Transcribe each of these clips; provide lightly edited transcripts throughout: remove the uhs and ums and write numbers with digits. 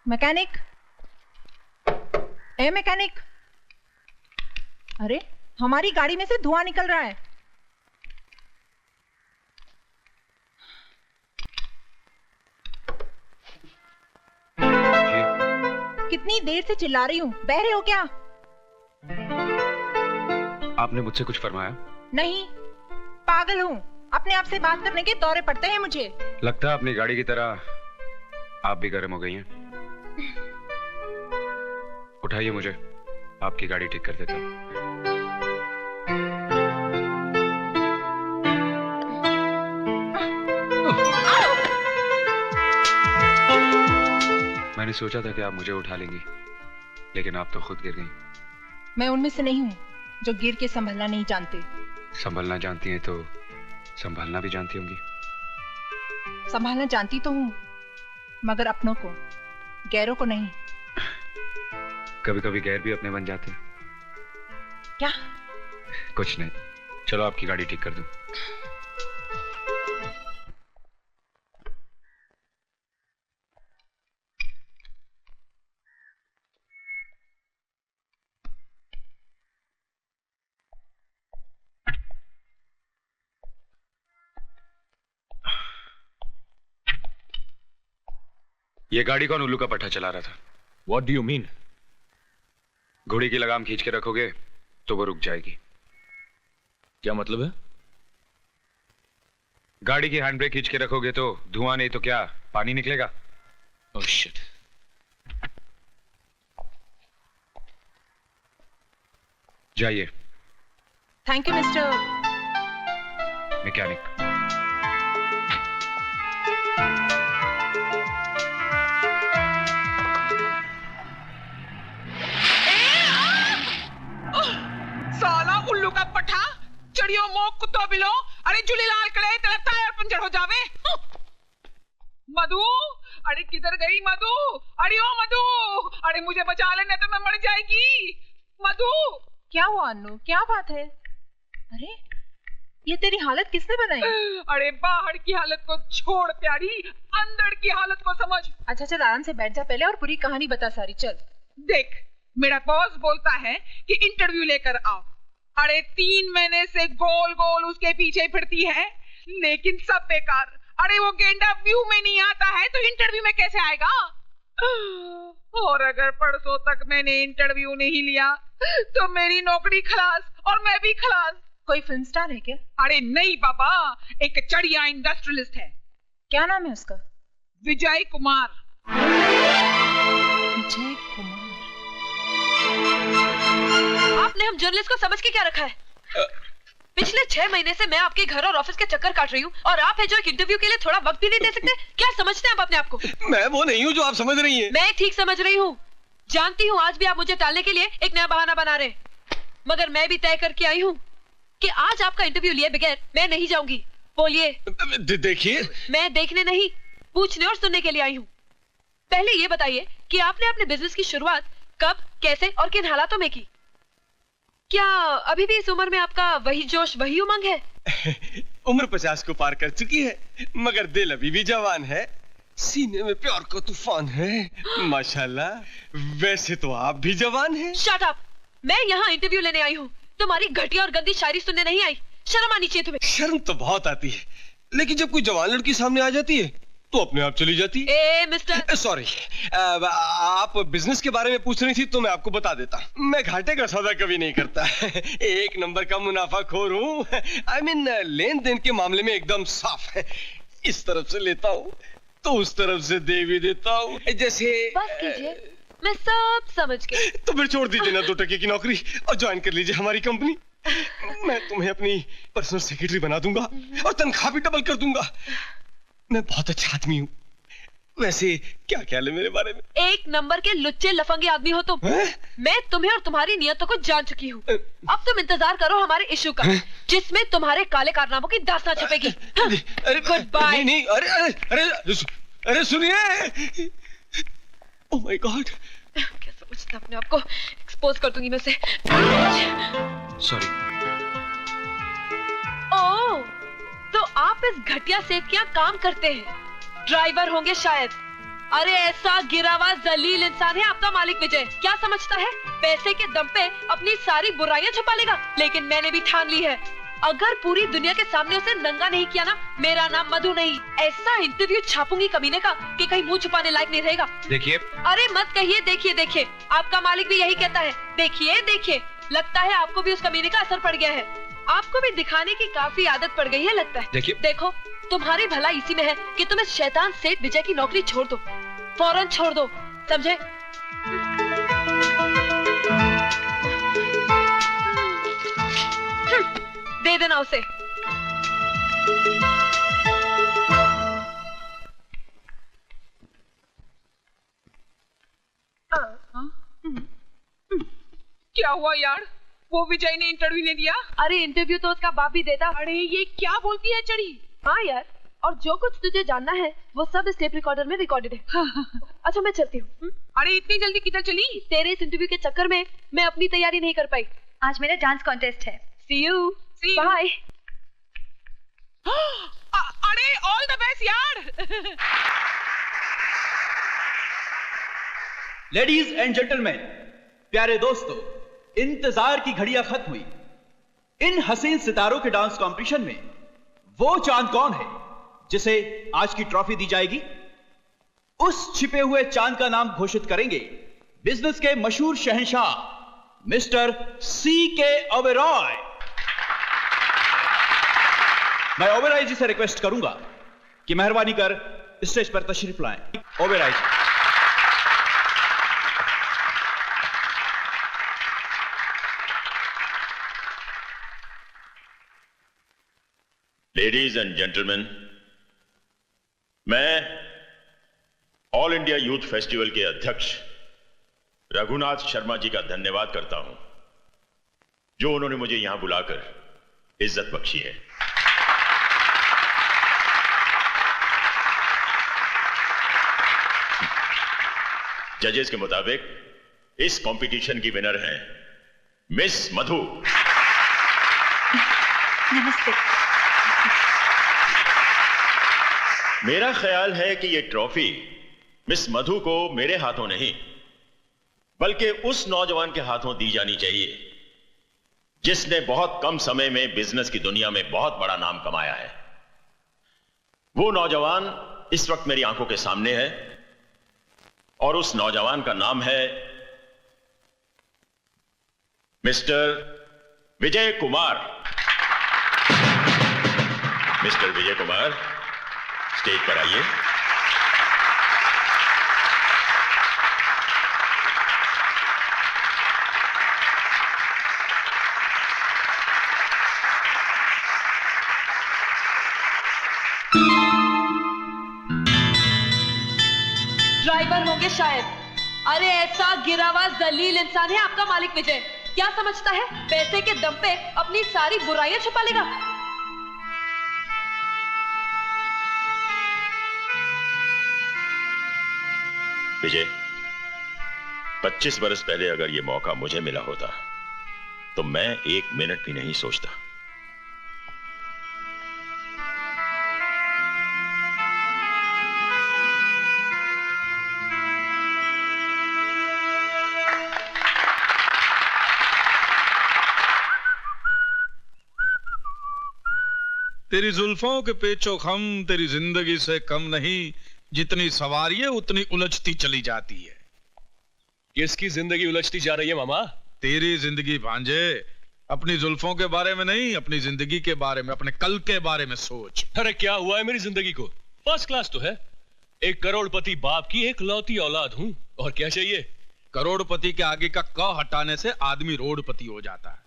Mechanic, ए mechanic, अरे हमारी गाड़ी में से धुआं निकल रहा है। कितनी देर से चिल्ला रही हूँ, बहरे हो क्या? आपने मुझसे कुछ फरमाया? नहीं, पागल हूँ, अपने आप से बात करने के दौरे पड़ते हैं मुझे। लगता है अपनी गाड़ी की तरह आप भी गर्म हो गई हैं। उठाइए मुझे, आपकी गाड़ी ठीक कर देता हूँ। मैंने सोचा था कि आप मुझे उठा लेंगी, लेकिन आप तो खुद गिर गई। मैं उनमें से नहीं हूँ जो गिर के संभलना नहीं जानते। संभलना जानती हैं तो संभालना भी जानती होंगी। संभालना जानती तो हूँ, मगर अपनों को, गैरों को नहीं। कभी कभी गैर भी अपने बन जाते हैं। क्या? कुछ नहीं, चलो आपकी गाड़ी ठीक कर दूं। ये गाड़ी कौन उल्लू का पट्टा चला रहा था? What do you mean? घोड़ी की लगाम खींच के रखोगे तो वो रुक जाएगी। क्या मतलब है? गाड़ी की हैंड ब्रेक खींच के रखोगे तो धुआं नहीं तो क्या, पानी निकलेगा। Oh shit. जाइए। Thank you mister mechanic. साला उल्लू का पठा, चढ़ियो मोक कुत्तो बिलो, अरे झूलेलाल करे तेरा टायर पंचर हो जावे। मधु, अरे किधर गई मधु? अरे ओ मधु, अरे मुझे बचा ले नहीं तो मैं मर जाएगी। मधु, क्या हुआ अन्नू, क्या बात है? अरे ये तेरी हालत किसने बनाई? अरे बाहर की हालत को छोड़ प्यारी, अंदर की हालत को समझ। अच्छा चल आराम से बैठ जा पहले और पूरी कहानी बता सारी। चल देख, मेरा बॉस बोलता है कि इंटरव्यू लेकर आओ। अरे 3 महीने से गोल गोल उसके पीछे फिरती है, लेकिन सब बेकार। अरे वो गेंडा व्यू में नहीं आता है तो इंटरव्यू में कैसे आएगा? और अगर परसों तक मैंने इंटरव्यू नहीं लिया तो मेरी नौकरी खलास और मैं भी खलास। कोई फिल्म स्टार है क्या? अरे नहीं पापा, एक चढ़िया इंडस्ट्रियलिस्ट है। क्या नाम है उसका? विजय कुमार। विजय कुमार। आपने हम जर्नलिस्ट को समझ के क्या रखा है? पिछले 6 महीने से मैं आपके घर और ऑफिस के चक्कर काट रही हूँ और आप है जो एक इंटरव्यू के लिए थोड़ा वक्त भी नहीं दे सकते। क्या समझते हैं आप अपने आप को? मैं वो नहीं हूँ जो आप समझ रही हैं। मैं ठीक समझ रही हूँ। जानती हूँ आज भी आप मुझे टालने के लिए एक नया बहाना बना रहे हैं, मगर मैं भी तय करके आई हूँ कि आज आपका इंटरव्यू लिए बगैर मैं नहीं जाऊंगी। बोलिए। देखिए, मैं देखने नहीं, पूछने और सुनने के लिए आई हूँ। पहले ये बताइए कि आपने अपने बिजनेस की शुरुआत कब, कैसे और किन हालातों में की? क्या अभी भी इस उम्र में आपका वही जोश, वही उमंग है? उम्र 50 को पार कर चुकी है, मगर दिल अभी भी जवान है। सीने में प्यार का तूफान है, माशाल्लाह। वैसे तो आप भी जवान हैं। Shut up! मैं यहाँ इंटरव्यू लेने आई हूँ, तुम्हारी घटिया और गंदी शायरी सुनने नहीं आई। शर्म आनी चाहिए तुम्हें। शर्म तो बहुत आती है, लेकिन जब कोई जवान लड़की सामने आ जाती है तो अपने आप चली जाती है। ए मिस्टर, सॉरी, आप बिजनेस के बारे में पूछ रही थी तो मैं आपको बता देता। मैं घाटे का सौदा कभी नहीं करता। 1 नंबर का मुनाफाखोर हूँ। I mean, लेन देन के मामले में एकदम साफ है। इस तरफ से लेता हूँ तो उस तरफ से दे भी देता हूँ। जैसे बस कीजिए, मैं सब समझ गई। तो फिर छोड़ दीजिए ना 2 टके की नौकरी और ज्वाइन कर लीजिए हमारी कंपनी। मैं तुम्हें अपनी पर्सनल सेक्रेटरी बना दूंगा और तनख्वाह भी डबल कर दूंगा। मैं बहुत अच्छा आदमी हूँ। वैसे क्या ख्याल है मेरे बारे में? 1 नंबर के लुच्चे लफंगे आदमी हो तुम। मैं तुम्हें और तुम्हारी नियतों को जान चुकी हूँ। अब तुम इंतजार करो हमारे इश्यू का, जिसमें तुम्हारे काले कारनामों की दास्तां छपेगी। अरे गुड बाय। नहीं, अरे अरे अरे अरे सुनिए। ओह माय गॉड, क्या समझते अपने आप को? एक्सपोज कर दूंगी मैं उसे। सॉरी। ओह, तो आप इस घटिया सेठ के यहाँ काम करते हैं? ड्राइवर होंगे शायद। अरे ऐसा गिरा हुआ जलील इंसान है आपका मालिक विजय। क्या समझता है पैसे के दम पे अपनी सारी बुराइयां छुपा लेगा। लेकिन मैंने भी ठान ली है, अगर पूरी दुनिया के सामने उसे नंगा नहीं किया ना, मेरा नाम मधु नहीं। ऐसा इंटरव्यू छापूंगी कमीने का कि कहीं मुंह छुपाने लायक नहीं रहेगा। देखिए, अरे मत कहिए देखिए देखिए, आपका मालिक भी यही कहता है। देखिए देखिए, लगता है आपको भी उस कमीने का असर पड़ गया है। आपको भी दिखाने की काफी आदत पड़ गई है लगता है। देखिए, देखो तुम्हारी भलाई इसी में है कि तुम इस शैतान सेठ विजय की नौकरी छोड़ दो, फौरन छोड़ दो, समझे? दे देना उसे। क्या हुआ यार, वो विजय ने इंटरव्यू नहीं दिया? अरे इंटरव्यू तो उसका बाप ही देता। अरे ये क्या बोलती है चढ़ी। हाँ यार, और जो कुछ तुझे जानना है वो सब इस टेप रिकॉर्डर में रिकॉर्डेड है। अच्छा मैं चलती हूँ। अरे इतनी जल्दी किधर चली? तेरे इस इंटरव्यू के चक्कर में मैं अपनी तैयारी नहीं कर पाई। आज मेरा डांस कॉन्टेस्ट है। See you. See you. Bye. अरे ऑल द बेस्ट यार। लेडीज एंड जेंटलमैन, प्यारे दोस्तों, इंतजार की घड़ियां खत्म हुई। इन हसीन सितारों के डांस कंपटीशन में वो चांद कौन है जिसे आज की ट्रॉफी दी जाएगी? उस छिपे हुए चांद का नाम घोषित करेंगे बिजनेस के मशहूर शहंशाह मिस्टर C.K. ओबेरॉय। मैं ओबेरॉय जी से रिक्वेस्ट करूंगा कि मेहरबानी कर स्टेज पर तशरीफ लाएं। ओबेरॉय जी। लेडीज एंड जेंटलमैन, मैं ऑल इंडिया यूथ फेस्टिवल के अध्यक्ष रघुनाथ शर्मा जी का धन्यवाद करता हूं, जो उन्होंने मुझे यहां बुलाकर इज्जत बख्शी है। जजेस के मुताबिक इस कंपटीशन की विनर हैं मिस मधु। नमस्ते। मेरा ख्याल है कि यह ट्रॉफी मिस मधु को मेरे हाथों नहीं बल्कि उस नौजवान के हाथों दी जानी चाहिए जिसने बहुत कम समय में बिजनेस की दुनिया में बहुत बड़ा नाम कमाया है। वो नौजवान इस वक्त मेरी आंखों के सामने है और उस नौजवान का नाम है mister Vijay Kumar. Mister Vijay Kumar, stage पर आइए। ड्राइवर होंगे शायद। अरे ऐसा गिरा हुआ जलील इंसान है आपका मालिक विजय। क्या समझता है पैसे के दम पे अपनी सारी बुराइयां छुपा लेगा। विजय, 25 बरस पहले अगर यह मौका मुझे मिला होता तो मैं 1 मिनट भी नहीं सोचता। तेरी जुल्फों के पेचो खम तेरी जिंदगी से कम नहीं, जितनी सवारी है उतनी उलझती चली जाती है। किसकी जिंदगी उलझती जा रही है मामा? तेरी जिंदगी भांजे। अपनी जुल्फों के बारे में नहीं, अपनी जिंदगी के बारे में, अपने कल के बारे में सोच। अरे क्या हुआ है मेरी जिंदगी को? फर्स्ट क्लास तो है। एक करोड़पति बाप की एक लौती औलाद हूं, और क्या चाहिए? करोड़पति के आगे का क हटाने से आदमी रोडपति हो जाता है।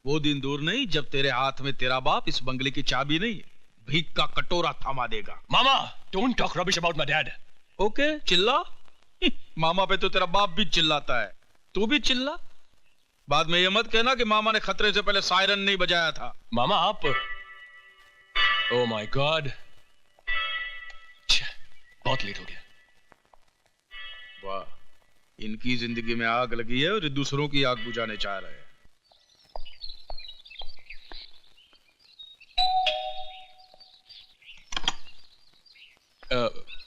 वो दिन दूर नहीं जब तेरे हाथ में तेरा बाप इस बंगले की चाबी नहीं, भीख का कटोरा थमा देगा। मामा, don't talk rubbish about my dad. Okay, चिल्ला। मामा पे तो तेरा बाप भी चिल्लाता है, तू भी चिल्ला। बाद में ये मत कहना कि मामा ने खतरे से पहले सायरन नहीं बजाया था। मामा आप, ओह माय गॉड, बहुत लेट हो गया। वाह, इनकी जिंदगी में आग लगी है और ये दूसरों की आग बुझाने चाह रहे हैं।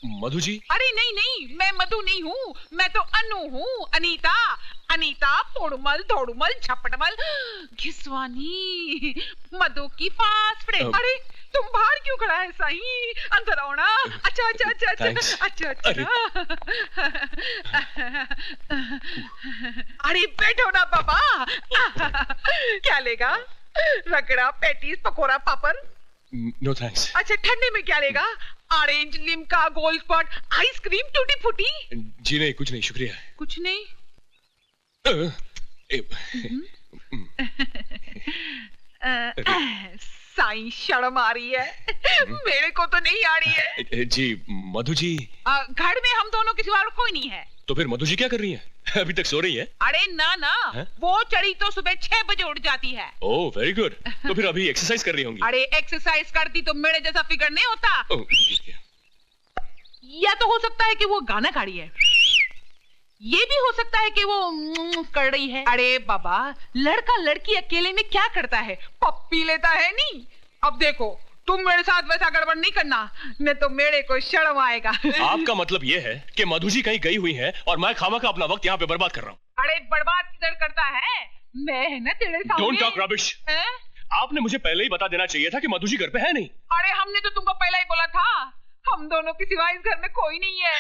मधु जी? अरे नहीं नहीं, मैं मधु नहीं हूँ, मैं तो अनु हूँ, अनीता। अनीता पोड़मल धोड़मल झपटमल घिसवानी मधु की फास्ट फ्रेंड। अरे तुम बाहर क्यों खड़ा है साईं? अंदर आओ ना। अच्छा अच्छा अच्छा अच्छा अच्छा अच्छा। अरे बैठो ना बाबा। क्या लेगा? Ragda, patties, pakora, papad? No thanks. अच्छा ठंडे में क्या लेगा? Orange, Limca, Gold Spot, ice cream, tutti frutti? जी नहीं, कुछ नहीं, शुक्रिया। कुछ नहीं? साईं शर्म आ रही है। मेरे को तो नहीं आ रही है। जी मधु जी। घर में हम दोनों के सिवा और कोई नहीं है। तो फिर मधु जी क्या कर रही हैं? अभी तक सो रही है? अरे ना ना है? वो चढ़ी तो सुबह 6 बजे उठ जाती है। Oh very good. तो फिर अभी एक्सरसाइज कर रही होंगी? अरे एक्सरसाइज करती तो मेरे जैसा फिगर नहीं होता। या तो हो सकता है कि वो गाना गा रही है, ये भी हो सकता है कि वो कर रही है। अरे बाबा, लड़का लड़की अकेले में क्या करता है? पप्पी लेता है नहीं। अब देखो, तुम मेरे साथ वैसा गड़बड़ नहीं करना, नहीं तो मेरे को शर्म आएगा। आपका मतलब ये है कि मधु जी कहीं गई हुई है और मैं खामखा अपना वक्त यहाँ पे बर्बाद कर रहा हूँ? अरे बर्बाद किधर करता है? मैं है ना तेरे सामने। Don't talk rubbish. आपने मुझे पहले ही बता देना चाहिए था कि मधु जी घर पे है नहीं। अरे हमने तो तुमको पहले ही बोला था, हम दोनों के सिवा इस घर में कोई नहीं है।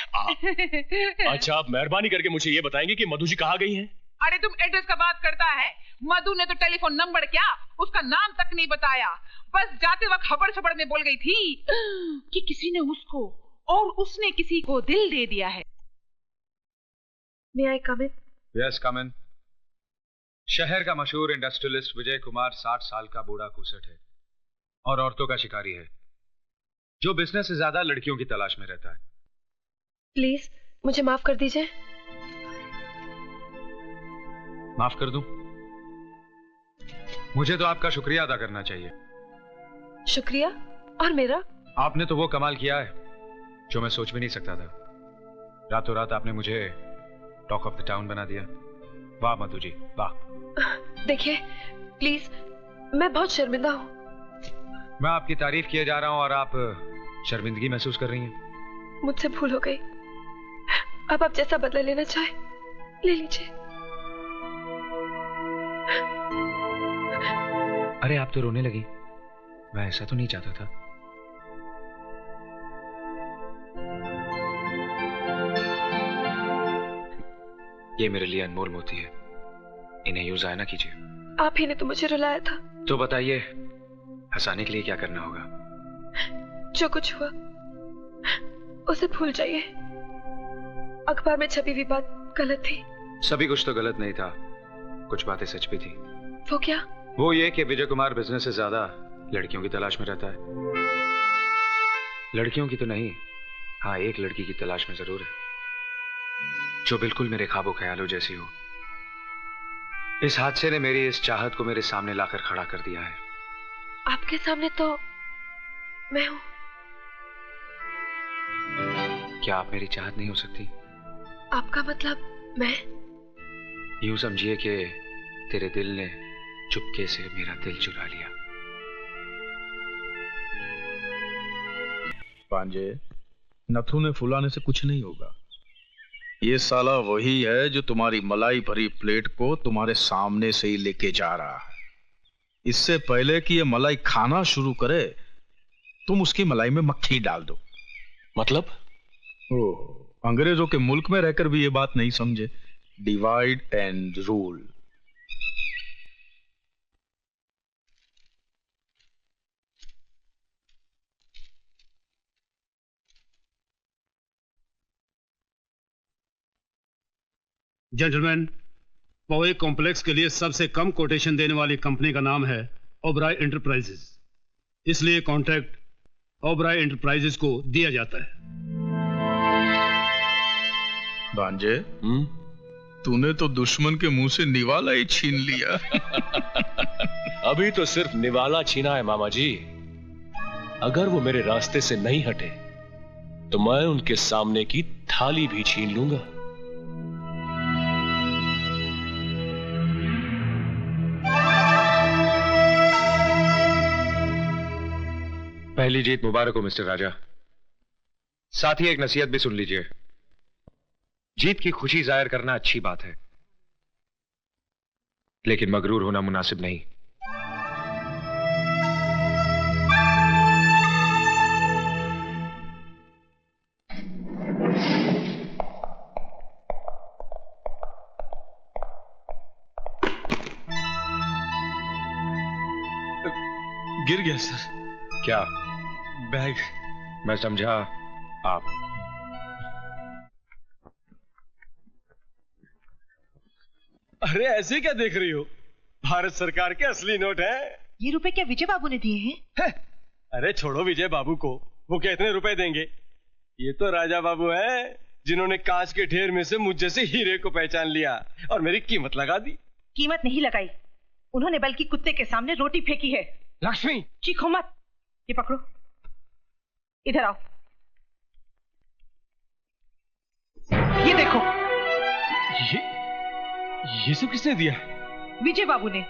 अच्छा, आप मेहरबानी करके मुझे ये बताएंगे कि मधु जी कहाँ गई हैं? अरे तुम एड्रेस का बात करता है। मधु ने तो टेलीफोन नंबर क्या, उसका नाम तक नहीं बताया। बस जाते वक्त खबर छबड़ में बोल गई थी कि किसी ने उसको और उसने किसी को दिल दे दिया है। May I come in? Yes come in. शहर का मशहूर इंडस्ट्रियलिस्ट विजय कुमार 60 साल का बूढ़ा कुसट है और औरतों का शिकारी है, जो बिजनेस से ज्यादा लड़कियों की तलाश में रहता है। प्लीज मुझे माफ कर दीजिए। माफ कर दूं? मुझे तो आपका शुक्रिया अदा करना चाहिए। शुक्रिया? और मेरा? आपने तो वो कमाल किया है जो मैं सोच भी नहीं सकता था। रातों रात आपने मुझे टॉक ऑफ द टाउन बना दिया। वाह मधु जी, वाह। देखिए प्लीज, मैं बहुत शर्मिंदा हूँ। मैं आपकी तारीफ किए जा रहा हूं और आप शर्मिंदगी महसूस कर रही हैं। मुझसे भूल हो गई। अब आप जैसा बदला लेना चाहे ले लीजिए। अरे आप तो रोने लगी। मैं ऐसा तो नहीं चाहता था। ये मेरे लिए अनमोल मोती है, इन्हें यूं जाया ना कीजिए। आप ही ने तो मुझे रुलाया था। तो बताइए, हंसाने के लिए क्या करना होगा? जो कुछ हुआ उसे भूल जाइए। अखबार में छपी हुई बात गलत थी। सभी कुछ तो गलत नहीं था, कुछ बातें सच भी थी। वो क्या? वो ये कि विजय कुमार बिजनेस से ज्यादा लड़कियों की तलाश में रहता है। लड़कियों की तो नहीं, हाँ एक लड़की की तलाश में जरूर है, जो बिल्कुल मेरे ख्वाबों ख्यालों जैसी हो। इस हादसे ने मेरी इस चाहत को मेरे सामने लाकर खड़ा कर दिया है। आपके सामने तो मैं हूं। क्या आप मेरी चाहत नहीं हो सकती? आपका मतलब मैं? यूं समझिए कि तेरे दिल ने चुपके से मेरा दिल चुरा लिया। पांजे, नथु ने फुलाने से कुछ नहीं होगा। ये साला वही है जो तुम्हारी मलाई भरी प्लेट को तुम्हारे सामने से ही लेके जा रहा है। इससे पहले कि ये मलाई खाना शुरू करे, तुम उसकी मलाई में मक्खी डाल दो। मतलब? ओह, अंग्रेजों के मुल्क में रहकर भी ये बात नहीं समझे। Divide and rule. जेंटलमैन, पवे कॉम्प्लेक्स के लिए सबसे कम कोटेशन देने वाली कंपनी का नाम है ओबराय एंटरप्राइजेस, इसलिए कॉन्ट्रैक्ट ओबराय एंटरप्राइजेस को दिया जाता है। भांजे, तूने तो दुश्मन के मुंह से निवाला ही छीन लिया। अभी तो सिर्फ निवाला छीना है मामा जी। अगर वो मेरे रास्ते से नहीं हटे तो मैं उनके सामने की थाली भी छीन लूंगा। पहली जीत मुबारक हो मिस्टर राजा। साथ ही एक नसीहत भी सुन लीजिए। जीत की खुशी जाहिर करना अच्छी बात है, लेकिन मगरूर होना मुनासिब नहीं। गिर गया सर। क्या? बैग। मैं समझा आप। अरे ऐसे क्या देख रही हो? भारत सरकार के असली नोट है। ये रुपए क्या विजय बाबू ने दिए हैं? अरे छोड़ो विजय बाबू को, वो कितने रुपए देंगे? ये तो राजा बाबू हैं, जिन्होंने कांच के ढेर में से मुझ जैसे हीरे को पहचान लिया और मेरी कीमत लगा दी। कीमत नहीं लगाई, उन्होंने बल्कि कुत्ते के सामने रोटी फेंकी है। लक्ष्मी चीखो मत। ये पकड़ो, इधर आओ। ये देखो। ये सब किसने दिया? विजय बाबू ने।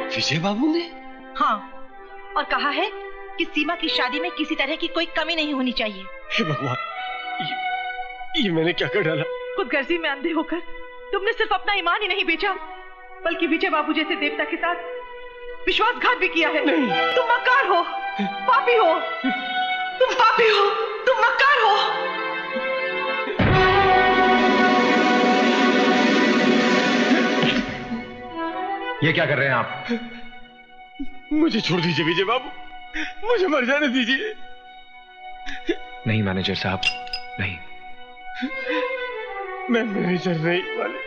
विजय बाबू ने? हाँ, और कहा है कि सीमा की शादी में किसी तरह की कोई कमी नहीं होनी चाहिए। हे भगवान, ये मैंने क्या कर डाला? खुदगर्जी में अंधे होकर तुमने सिर्फ अपना ईमान ही नहीं बेचा, बल्कि विजय बाबू जैसे देवता के साथ विश्वासघात भी किया है। नहीं। तुम मक्कार हो, पापी हो, तुम पापी हो, तुम मक्कार हो। ये क्या कर रहे हैं आप? मुझे छोड़ दीजिए विजय बाबू, मुझे मर जाने दीजिए। नहीं मैनेजर साहब, नहीं। मैं मैनेजर नहीं वाले,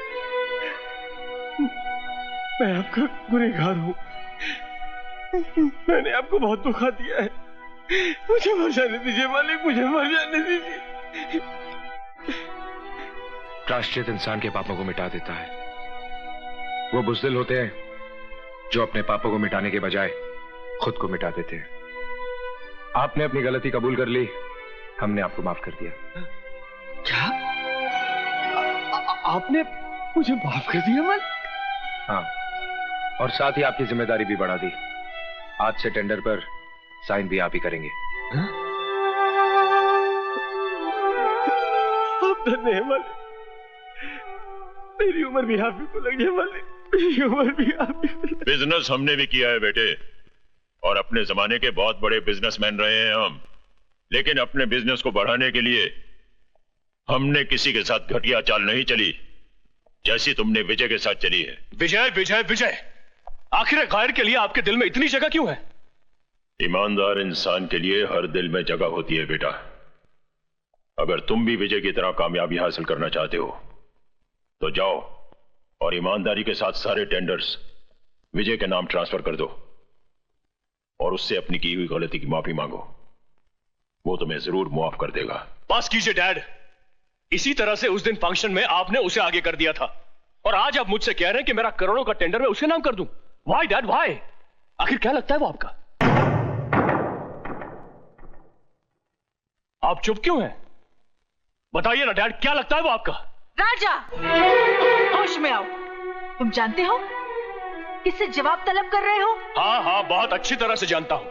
मैं आपका गुनहगार हूं। मैंने आपको बहुत धोखा दिया है, मुझे मर जाने दीजिए मालिक, मुझे मर जाने दीजिए। प्रायश्चित इंसान के पापों को मिटा देता है। वो बुज़दिल होते हैं जो अपने पापों को मिटाने के बजाय खुद को मिटा देते हैं। आपने अपनी गलती कबूल कर ली, हमने आपको माफ कर दिया। क्या? आपने मुझे माफ कर दिया मालिक? हाँ, और साथ ही आपकी जिम्मेदारी भी बढ़ा दी। आज से टेंडर पर साइन भी आप ही करेंगे। आप धन्य हैं मालिक, मेरी उम्र भी आप ही को लग जाए मालिक, मेरी उम्र भी आप ही को। बिजनेस हमने भी किया है बेटे, और अपने जमाने के बहुत बड़े बिजनेसमैन रहे हैं हम, लेकिन अपने बिजनेस को बढ़ाने के लिए हमने किसी के साथ घटिया चाल नहीं चली, जैसी तुमने विजय के साथ चली है। विजय विजय विजय, आखिर गायर के लिए आपके दिल में इतनी जगह क्यों है? ईमानदार इंसान के लिए हर दिल में जगह होती है बेटा। अगर तुम भी विजय की तरह कामयाबी हासिल करना चाहते हो तो जाओ और ईमानदारी के साथ सारे टेंडर्स विजय के नाम ट्रांसफर कर दो और उससे अपनी की हुई गलती की माफी मांगो। वो तुम्हें जरूर मुआफ कर देगा। बस कीजिए डैड, इसी तरह से उस दिन फंक्शन में आपने उसे आगे कर दिया था, और आज आप मुझसे कह रहे हैं कि मेरा करोड़ों का टेंडर मैं उसके नाम कर दूं। Why dad, why? आखिर क्या लगता है वो आपका? आप चुप क्यों हैं? बताइए ना डैड, क्या लगता है वो आपका? राजा, होश में आओ। तुम जानते हो किससे जवाब तलब कर रहे हो? हाँ हाँ, बहुत अच्छी तरह से जानता हूं।